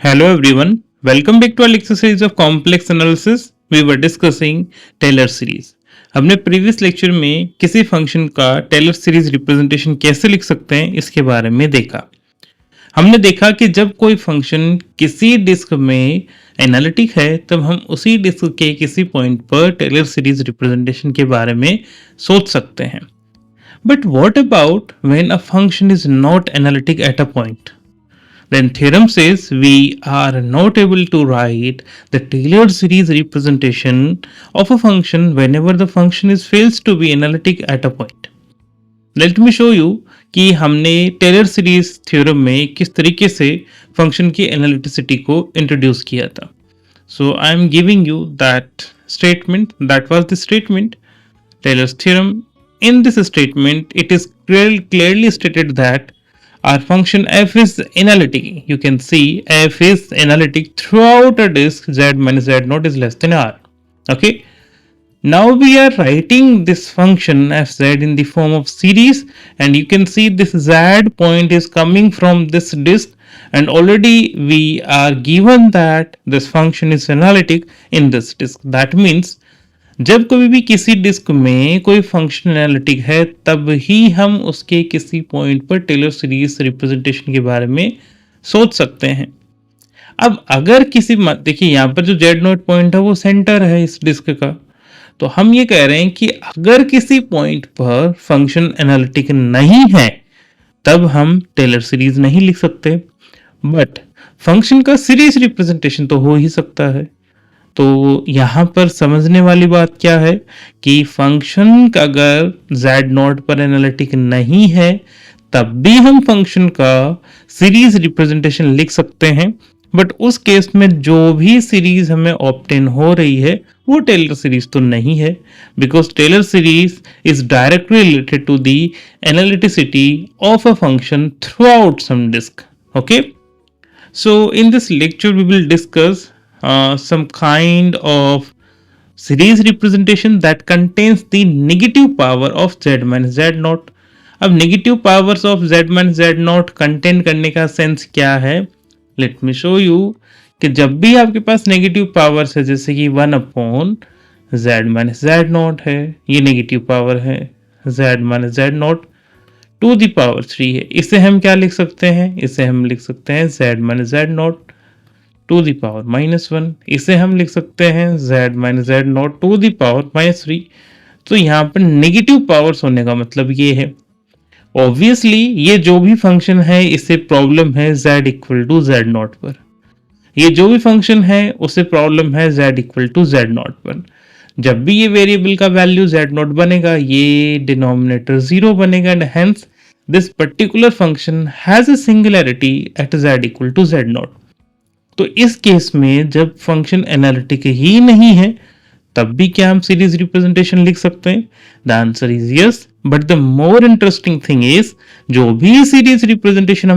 Hello everyone, welcome back to our lecture series of complex analysis. We were discussing Taylor series. हमने previous lecture में किसी function का Taylor series representation कैसे लिख सकते हैं इसके बारे में देखा. हमने देखा कि जब कोई फंक्शन किसी डिस्क में एनालिटिक है तब हम उसी डिस्क के किसी पॉइंट पर टेलर सीरीज रिप्रेजेंटेशन के बारे में सोच सकते हैं. But what about when a function is not analytic at a point? Then theorem says we are not able to write the Taylor series representation of a function whenever the function is fails to be analytic at a point. Let me show you कि हमने Taylor series theorem में किस तरीके से function की analyticity को introduce किया था. So I am giving you that statement. That was the statement. Taylor's theorem. In this statement, it is clearly stated that our function f is analytic. You can see f is analytic throughout a disk z minus z naught is less than r. Okay. Now we are writing this function fz in the form of series, and you can see this z point is coming from this disk, and already we are given that this function is analytic in this disk. That means जब कभी भी किसी disc में कोई function analytic है तब ही हम उसके किसी पॉइंट पर टेलर सीरीज रिप्रेजेंटेशन के बारे में सोच सकते हैं. अब अगर किसी देखिए यहाँ पर जो जेड नोट पॉइंट है वो सेंटर है इस डिस्क का, तो हम ये कह रहे हैं कि अगर किसी पॉइंट पर फंक्शन एनालिटिक नहीं है तब हम टेलर सीरीज नहीं लिख सकते, बट फंक्शन का सीरीज रिप्रेजेंटेशन तो हो ही सकता है. तो यहाँ पर समझने वाली बात क्या है कि फंक्शन अगर z नॉट पर एनालिटिक नहीं है तब भी हम फंक्शन का सीरीज रिप्रेजेंटेशन लिख सकते हैं, बट उस केस में जो भी सीरीज हमें ऑब्टेन हो रही है वो टेलर सीरीज तो नहीं है, because Taylor series is directly related to the analyticity of a function throughout some disc. Okay, so in this lecture we will discuss some kind of series representation that contains the negative power of z minus z naught. अब negative powers of z minus z naught contain करने का sense क्या है? Let me show you कि जब भी आपके पास negative powers है जैसे कि 1 upon z minus z naught है, ये नेगेटिव पावर है, z minus z naught to the power 3 है, इसे हम क्या लिख सकते हैं? इसे हम लिख सकते हैं z minus z naught to the power -1. इसे हम लिख सकते हैं z minus z naught to the power -3. तो यहाँ पर नेगेटिव पावर्स होने का मतलब ये है, ऑब्वियसली ये जो भी फंक्शन है इससे प्रॉब्लम है z equal to z naught पर, ये जो भी फंक्शन है उससे प्रॉब्लम है z equal to z naught पर. जब भी ये वेरिएबल का वैल्यू z नॉट बनेगा ये डिनोमिनेटर 0 बनेगा, and hence this particular function has a singularity at z equal to z naught. तो इस केस में जब फंक्शन एनालिटिक ही नहीं है तब भी क्या हम सीरीज रिप्रेजेंटेशन लिख सकते हैं? The answer is yes, but the more interesting thing is जो भी सीरीज रिप्रेजेंटेशन